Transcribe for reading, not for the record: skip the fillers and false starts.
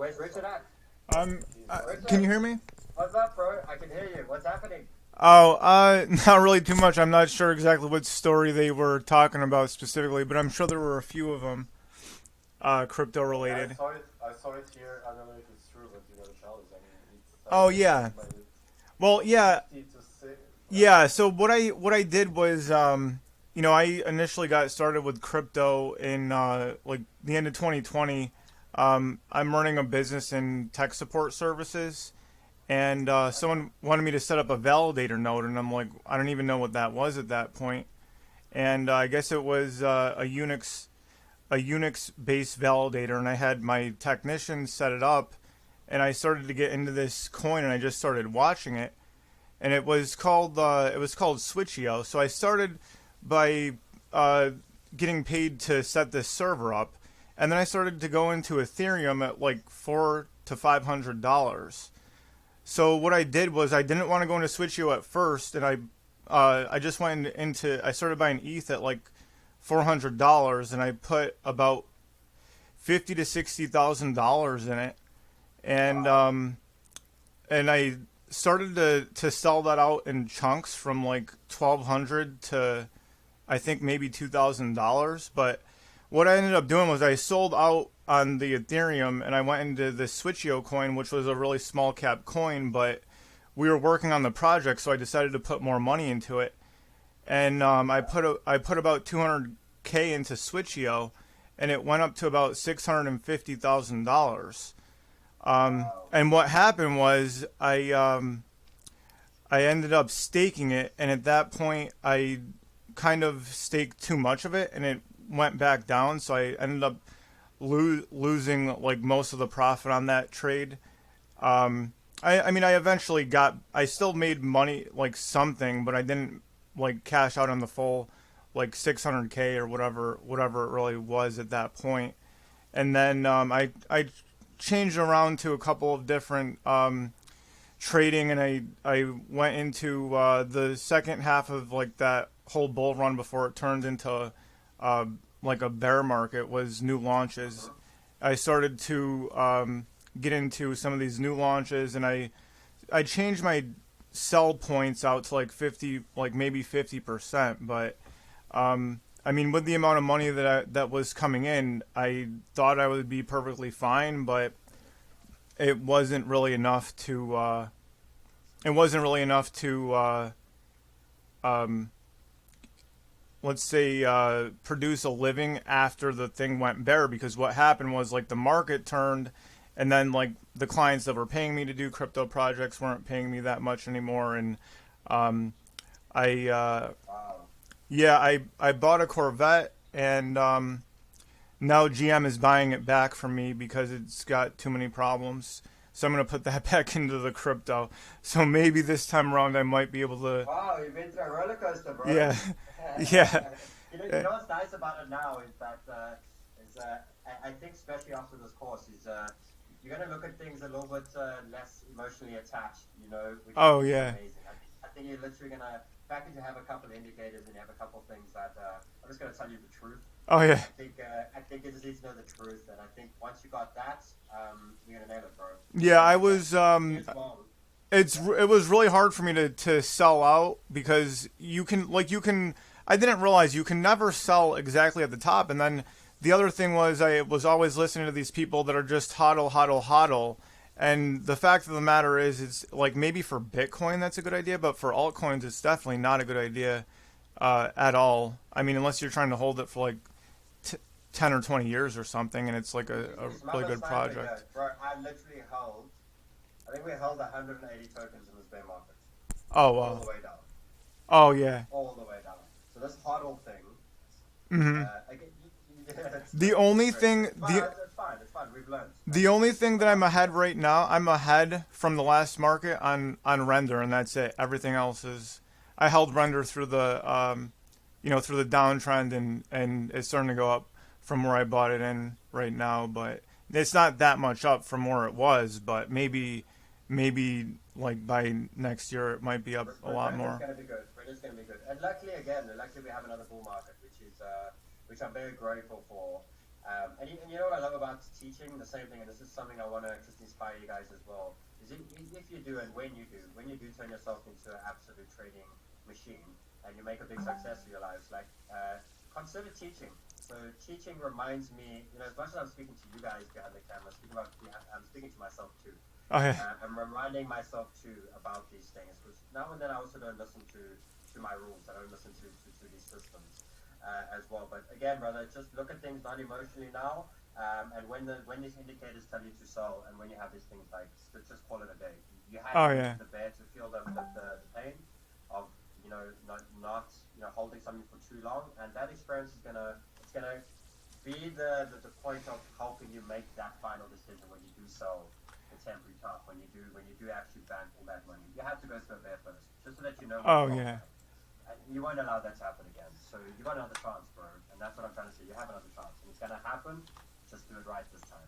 Where's Richard at? Um, can Richard, you hear me? what's up, bro? I can hear you. What's happening? Oh, not really too much. I'm not sure exactly what story they were talking about specifically, but I'm sure there were a few of them, crypto Yeah, related. I saw it here. I don't know if it's true, but you got a challenge. I mean, it's Oh yeah. estimated Well, yeah, 50 to 6. yeah. So what I did was, I initially got started with crypto in like the end of 2020. I'm running a business in tech support services, and someone wanted me to set up a validator node, and I'm like, I don't even know what that was at that point. And I guess it was a Unix based validator, and I had my technician set it up, and I started to get into this coin, and I just started watching it, and it was called Switcheo. So I started by uh, getting paid to set this server up, and then I started to go into Ethereum at like $400 to $500. So what I did was I didn't want to go into Switcheo at first, and I just went into I started buying ETH at like $400, and I put about $50,000 to $60,000 in it, and Wow. and I started to sell that out in chunks from like 1,200 to I think maybe $2,000. But what I ended up doing was I sold out on the Ethereum, and I went into the Switcheo coin, which was a really small cap coin, but we were working on the project, so I decided to put more money into it, and I put about 200K into Switcheo, and it went up to about $650,000. Wow. And what happened was I ended up staking it, and at that point I kind of staked too much of it, and it went back down, so I ended up losing like most of the profit on that trade. I mean, I still made money, like something, but I didn't like cash out on the full like 600K or whatever it really was at that point. And then I changed around to a couple of different trading, and I went into the second half of like that whole bull run before it turned into uh, like a bear market was new launches. I started to get into some of these new launches, and I changed my sell points out to like 50, like maybe 50%. But I mean, with the amount of money that was coming in, I thought I would be perfectly fine, but it wasn't really enough to. It wasn't really enough to. Um, let's say produce a living after the thing went bare, because what happened was like the market turned, and then like the clients that were paying me to do crypto projects weren't paying me that much anymore, and um, I Wow. yeah, I bought a Corvette, and now GM is buying it back from me because it's got too many problems. So I'm gonna put that back into the crypto. So maybe this time around I might be able to. Wow, you've been through a roller coaster, bro. Yeah, yeah, You know what's nice about it now is that I think especially after this course is you're gonna look at things a little bit less emotionally attached, which I oh think is yeah, amazing. I think you're literally gonna fact that you have a couple of indicators and you have a couple of things that I'm just gonna tell you the truth. oh yeah, I think you just need to know the truth, and I think once you got that, you're gonna nail it, bro. yeah. I And was me as well. Yeah. it was really hard for me to sell out, because you can I didn't realize you can never sell exactly at the top. And then the other thing was I was always listening to these people that are just hodl hodl hodl, and the fact of the matter is it's like maybe for Bitcoin that's a good idea, but for altcoins it's definitely not a good idea at all. I mean, unless you're trying to hold it for like 10 or 20 years or something, and it's like a It's really another good sign we go, project. bro. I think we held 180 tokens in this bear market, Oh all wow. the way down, Oh yeah. all the way down. So this hodl thing, hmm again, yeah, The it's only crazy. thing It's fine. the It's fine. It's fine. We've learned. The only thing that I'm ahead right now, I'm ahead from the last market on render, and that's it. Everything else is, I held render through through the downtrend, and it's starting to go up from where I bought it in right now, but it's not that much up from where it was, but maybe like by next year it might be up a lot Render's more. going to be good. Render's going to be good. And luckily, again, luckily we have another bull market, which I'm very grateful for. And you know what I love about teaching? The same thing, and this is something I want to just inspire you guys as well. Is if you do and when you do turn yourself into an absolute trading machine and you make a big success of your lives, like consider teaching. So teaching reminds me, you know, as much as I'm speaking to you guys behind the camera, I'm speaking to myself too. Oh yeah. I'm reminding myself too about these things because now and then I also don't listen to my rules. I don't listen to these systems as well. But again, brother, just look at things not emotionally now. And when these indicators tell you to sell, and when you have these things like, just call it a day. You have Oh to yeah. use the bear to feel the pain of not holding something for too long, and that experience is gonna be the point of helping you make that final decision when you do sell the temporary top, when you do actually bank all that money. You have to go through a bear first, just so that you know Oh what's wrong. yeah. And you won't allow that to happen again. So you got another chance, bro, and that's what I'm trying to say. You have another chance, and it's gonna happen. Just do it right this time.